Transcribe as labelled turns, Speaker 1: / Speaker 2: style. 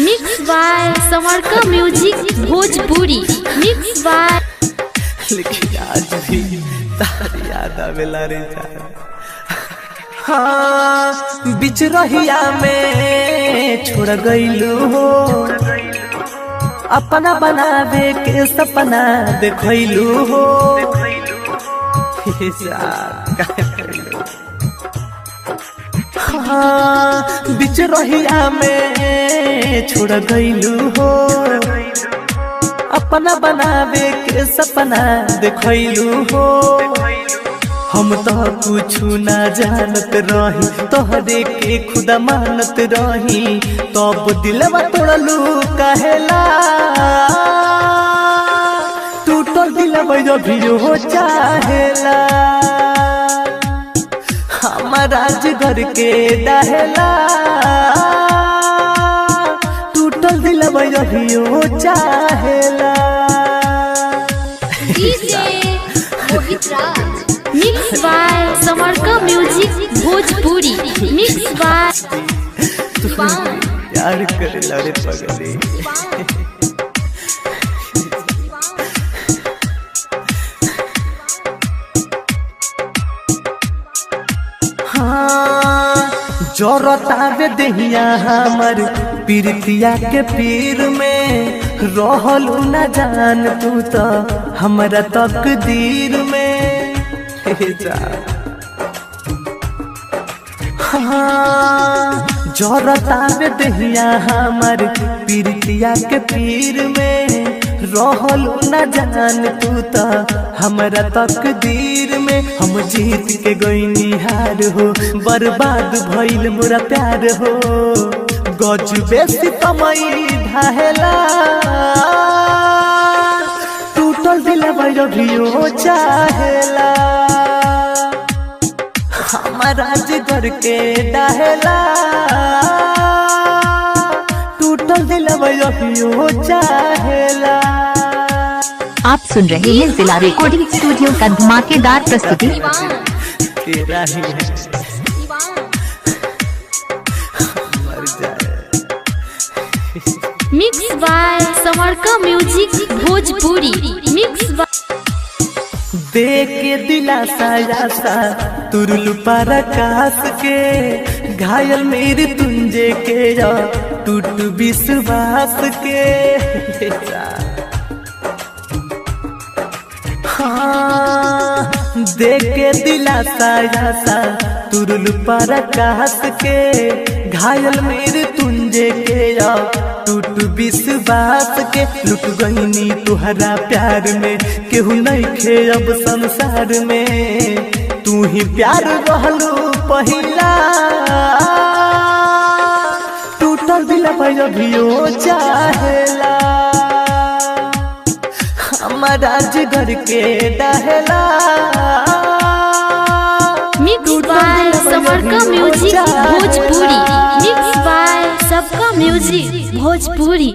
Speaker 1: Mix by समरका music Bhojpuri. Mix by
Speaker 2: लेकिन आज भी तारी याद आवेला रे जान। हाँ बिच रहिया में छोड़ गइलू हो, अपना बनावे के सपना देखलू हो। हाँ बिच रहिया में छोड़ गइलू हो, अपना बनावे के सपना देखलू हो। हम तो कुछ ना जानत रही, तोहरे के खुदा मानत रही, तब दिलवा तोड़लू कहेला। टूटल दिलवा भी हो चाहेला, हमारा घर के दहला। टूटल दिलवा भी हो चाहेला।
Speaker 1: मिक्स बाय समरका म्यूजिक भोजपुरी। मिक्स बाय
Speaker 2: प्यार करे लड़े पगले। हाँ जोरतावे देहिया हमर पीरतिया के पीर में, रहलू न जान तू तो हमरा तकदीर में। हाँ जोरतावे देहिया हमर पीरतिया के पीर में, रहलू न जान तू तो हमरा तकदीर में। हम जीत के गइनी हार हो, बर्बाद भइल मोरा प्यार हो। गजबे सितमई ढाहेला, टूटल दिलवा भी हो चाहेला, हमारा जिगर के डाहेला। टूटल दिलवा भी हो चाहेला।
Speaker 3: आप सुन रहे हैं जिला रिकॉर्डिंग स्टूडियो का धमाकेदार प्रस्तुति।
Speaker 2: तेरा ही है मर जाए।
Speaker 1: मिक्स बाय समरका म्यूजिक भोजपुरी। मिक्स बाय
Speaker 2: देख के दिलासा आशा तुरलू पराकाश के, घायल मेरी तुंजे के टूट विश्वास के। हाँ देख के दिलासा आशा तुरलू पराकाश के, घायल मेरे तुंजे के टूट विश्वास के। लुट गईनी तुहरा प्यार में, केहू नहीं खे अब संसार में। तू ही प्यार रहलू पहिला, टूटल दिलवा भी हो चाहेला, हमारा जिगर के दहला।
Speaker 1: मिक्स बाय समरका म्यूजिक भोजपुरी। मिक्स बाय सबका म्यूजिक भोजपुरी।